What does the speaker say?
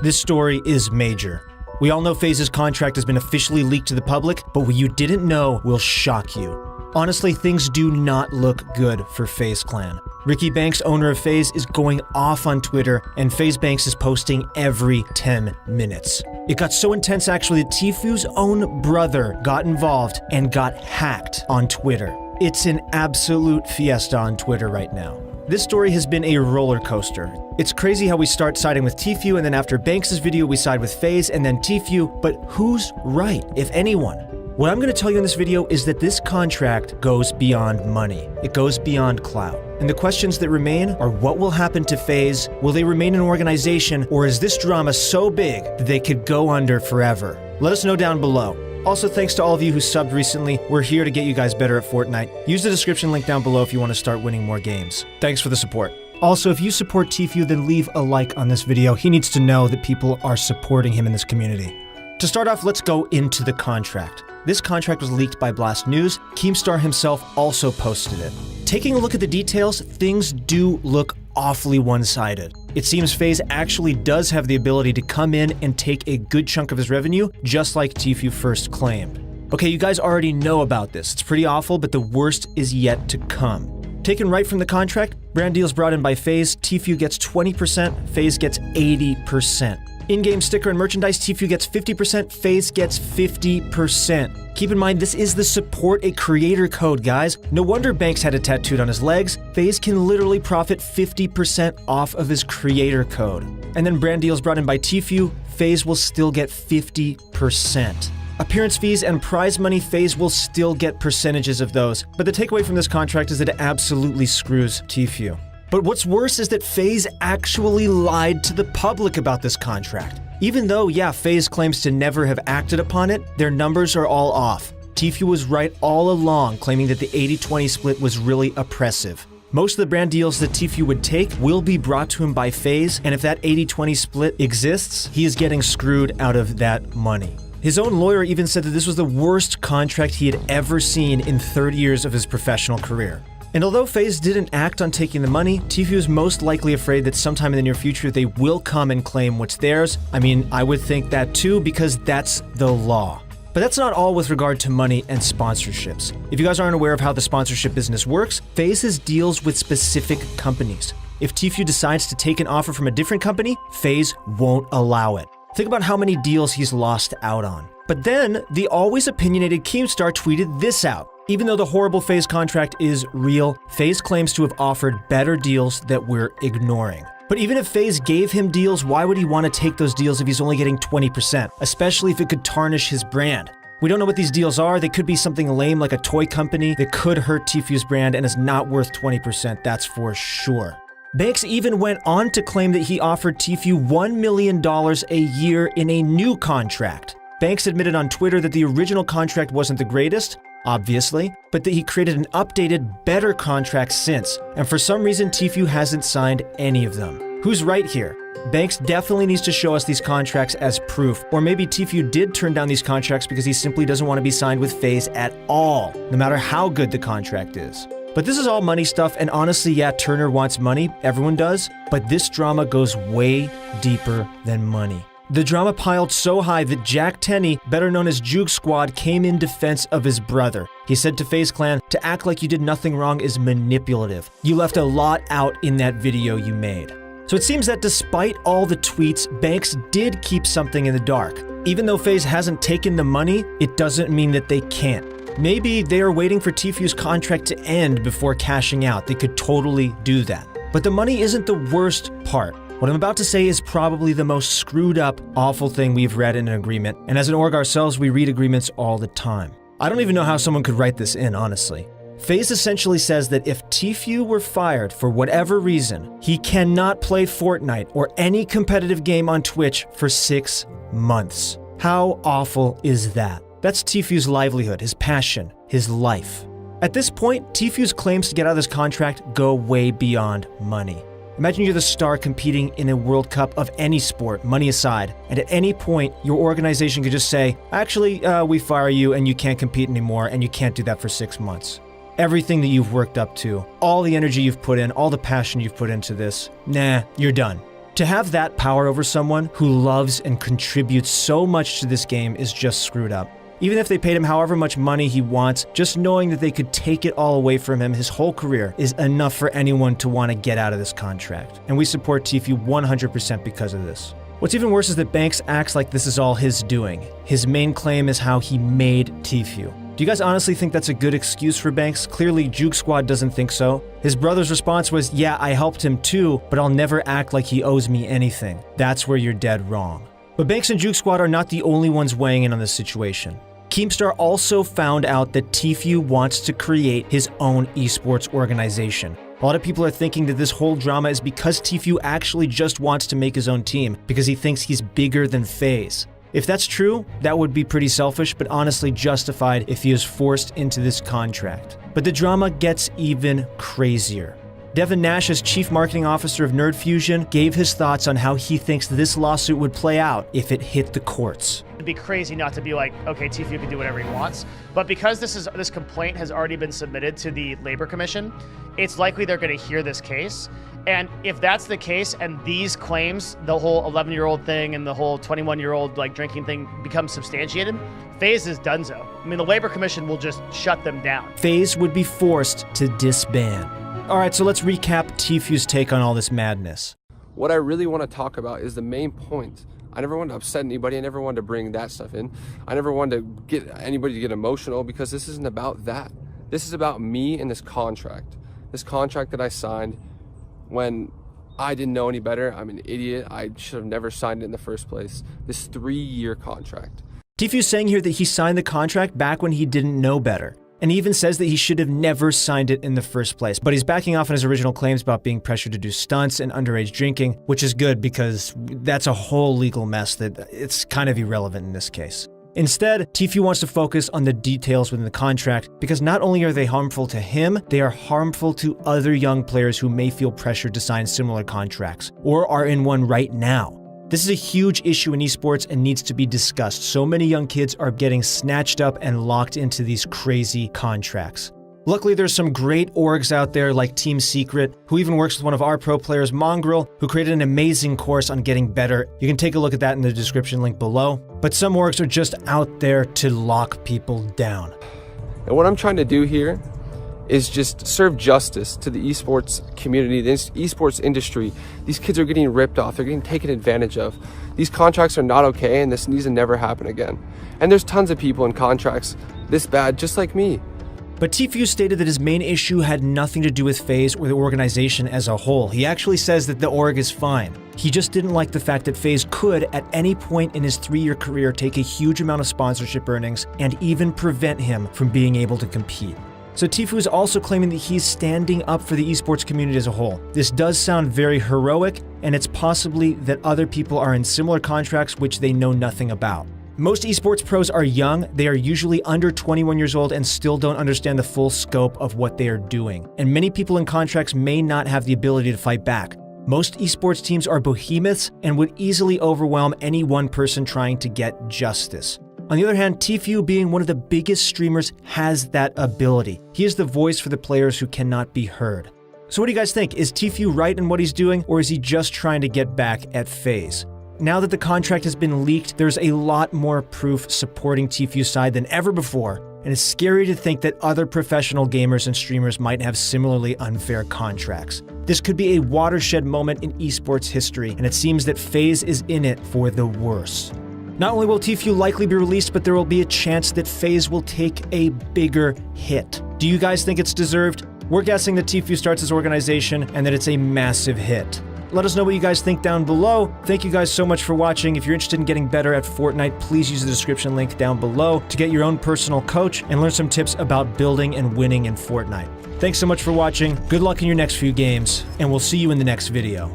This story is major. We all know FaZe's contract has been officially leaked to the public, but what you didn't know will shock you. Honestly, things do not look good for FaZe Clan. Ricky Banks, owner of FaZe, is going off on Twitter, and FaZe Banks is posting every 10 minutes. It got so intense actually that Tfue's own brother got involved and got hacked on Twitter. It's an absolute fiesta on Twitter right now. This story has been a roller coaster. It's crazy how we start siding with Tfue, and then after Banks' video we side with FaZe and then Tfue, but who's right, if anyone? What I'm going to tell you in this video is that this contract goes beyond money. It goes beyond clout. And the questions that remain are, what will happen to FaZe? Will they remain an organization, or is this drama so big that they could go under forever? Let us know down below. Also, thanks to all of you who subbed recently. We're here to get you guys better at Fortnite. Use the description link down below if you want to start winning more games. Thanks for the support. Also, if you support Tfue, then leave a like on this video. He needs to know that people are supporting him in this community. To start off, let's go into the contract. This contract was leaked by Blast News. Keemstar himself also posted it. Taking a look at the details, things do look awfully one-sided. It seems FaZe actually does have the ability to come in and take a good chunk of his revenue, just like Tfue first claimed. Okay, you guys already know about this. It's pretty awful, but the worst is yet to come. Taken right from the contract, brand deals brought in by FaZe, Tfue gets 20%, FaZe gets 80%. In-game sticker and merchandise, Tfue gets 50%, FaZe gets 50%. Keep in mind, this is the support a creator code, guys. No wonder Banks had it tattooed on his legs. FaZe can literally profit 50% off of his creator code. And then brand deals brought in by Tfue, FaZe will still get 50%. Appearance fees and prize money, FaZe will still get percentages of those. But the takeaway from this contract is that it absolutely screws Tfue. But what's worse is that FaZe actually lied to the public about this contract. Even though, yeah, FaZe claims to never have acted upon it, their numbers are all off. Tfue was right all along, claiming that the 80-20 split was really oppressive. Most of the brand deals that Tfue would take will be brought to him by FaZe, and if that 80-20 split exists, he is getting screwed out of that money. His own lawyer even said that this was the worst contract he had ever seen in 30 years of his professional career. And although FaZe didn't act on taking the money, Tfue is most likely afraid that sometime in the near future they will come and claim what's theirs. I mean, I would think that too, because that's the law. But that's not all with regard to money and sponsorships. If you guys aren't aware of how the sponsorship business works, FaZe has deals with specific companies. If Tfue decides to take an offer from a different company, FaZe won't allow it. Think about how many deals he's lost out on. But then, the always opinionated Keemstar tweeted this out. Even though the horrible FaZe contract is real, FaZe claims to have offered better deals that we're ignoring. But even if FaZe gave him deals, why would he want to take those deals if he's only getting 20%? Especially if it could tarnish his brand. We don't know what these deals are. They could be something lame like a toy company that could hurt Tfue's brand and is not worth 20%, that's for sure. Banks even went on to claim that he offered Tfue $1 million a year in a new contract. Banks admitted on Twitter that the original contract wasn't the greatest, obviously, but that he created an updated, better contract since, and for some reason Tfue hasn't signed any of them. Who's right here? Banks definitely needs to show us these contracts as proof, or maybe Tfue did turn down these contracts because he simply doesn't want to be signed with FaZe at all, no matter how good the contract is. But this is all money stuff, and honestly, yeah, Turner wants money, everyone does, but this drama goes way deeper than money. The drama piled so high that Jack Tenney, better known as Juke Squad, came in defense of his brother. He said to FaZe Clan, "To act like you did nothing wrong is manipulative. You left a lot out in that video you made." So it seems that despite all the tweets, Banks did keep something in the dark. Even though FaZe hasn't taken the money, it doesn't mean that they can't. Maybe they are waiting for Tfue's contract to end before cashing out. They could totally do that. But the money isn't the worst part. What I'm about to say is probably the most screwed up, awful thing we've read in an agreement, and as an org ourselves, we read agreements all the time. I don't even know how someone could write this in, honestly. FaZe essentially says that if Tfue were fired for whatever reason, he cannot play Fortnite or any competitive game on Twitch for 6 months. How awful is that? That's Tfue's livelihood, his passion, his life. At this point, Tfue's claims to get out of this contract go way beyond money. Imagine you're the star competing in a World Cup of any sport, money aside, and at any point, your organization could just say, actually, we fire you and you can't compete anymore and you can't do that for 6 months. Everything that you've worked up to, all the energy you've put in, all the passion you've put into this, nah, you're done. To have that power over someone who loves and contributes so much to this game is just screwed up. Even if they paid him however much money he wants, just knowing that they could take it all away from him his whole career is enough for anyone to want to get out of this contract. And we support Tfue 100% because of this. What's even worse is that Banks acts like this is all his doing. His main claim is how he made Tfue. Do you guys honestly think that's a good excuse for Banks? Clearly, Juke Squad doesn't think so. His brother's response was, yeah, I helped him too, but I'll never act like he owes me anything. That's where you're dead wrong. But Banks and Juke Squad are not the only ones weighing in on this situation. Keemstar also found out that Tfue wants to create his own esports organization. A lot of people are thinking that this whole drama is because Tfue actually just wants to make his own team because he thinks he's bigger than FaZe. If that's true, that would be pretty selfish, but honestly justified if he is forced into this contract. But the drama gets even crazier. Devin Nash, as Chief Marketing Officer of Nerd Fusion, gave his thoughts on how he thinks this lawsuit would play out if it hit the courts. It'd be crazy not to be like, okay, Tfue can do whatever he wants. But because this complaint has already been submitted to the Labor Commission, it's likely they're going to hear this case. And if that's the case, and these claims, the whole 11-year-old thing and the whole 21-year-old like drinking thing becomes substantiated, FaZe is donezo. I mean, the Labor Commission will just shut them down. FaZe would be forced to disband. All right, so let's recap Tfue's take on all this madness. What I really want to talk about is the main point. I never wanted to upset anybody. I never wanted to bring that stuff in. I never wanted to get anybody to get emotional because this isn't about that. This is about me and this contract. This contract that I signed when I didn't know any better. I'm an idiot. I should have never signed it in the first place. This 3-year contract. Tfue's saying here that he signed the contract back when he didn't know better. And he even says that he should have never signed it in the first place. But he's backing off on his original claims about being pressured to do stunts and underage drinking, which is good because that's a whole legal mess that it's kind of irrelevant in this case. Instead, Tfue wants to focus on the details within the contract because not only are they harmful to him, they are harmful to other young players who may feel pressured to sign similar contracts or are in one right now. This is a huge issue in esports and needs to be discussed. So many young kids are getting snatched up and locked into these crazy contracts. Luckily, there's some great orgs out there like Team Secret, who even works with one of our pro players, Mongrel, who created an amazing course on getting better. You can take a look at that in the description link below. But some orgs are just out there to lock people down. And what I'm trying to do here is just serve justice to the esports community, the esports industry. These kids are getting ripped off. They're getting taken advantage of. These contracts are not okay, and this needs to never happen again. And there's tons of people in contracts this bad, just like me. But Tfue stated that his main issue had nothing to do with FaZe or the organization as a whole. He actually says that the org is fine. He just didn't like the fact that FaZe could, at any point in his 3-year career, take a huge amount of sponsorship earnings and even prevent him from being able to compete. So Tfue is also claiming that he's standing up for the esports community as a whole. This does sound very heroic, and it's possibly that other people are in similar contracts which they know nothing about. Most esports pros are young, they are usually under 21 years old and still don't understand the full scope of what they are doing. And many people in contracts may not have the ability to fight back. Most esports teams are behemoths and would easily overwhelm any one person trying to get justice. On the other hand, Tfue, being one of the biggest streamers, has that ability. He is the voice for the players who cannot be heard. So what do you guys think? Is Tfue right in what he's doing, or is he just trying to get back at FaZe? Now that the contract has been leaked, there's a lot more proof supporting Tfue's side than ever before, and it's scary to think that other professional gamers and streamers might have similarly unfair contracts. This could be a watershed moment in esports history, and it seems that FaZe is in it for the worse. Not only will Tfue likely be released, but there will be a chance that FaZe will take a bigger hit. Do you guys think it's deserved? We're guessing that Tfue starts his organization and that it's a massive hit. Let us know what you guys think down below. Thank you guys so much for watching. If you're interested in getting better at Fortnite, please use the description link down below to get your own personal coach and learn some tips about building and winning in Fortnite. Thanks so much for watching. Good luck in your next few games, and we'll see you in the next video.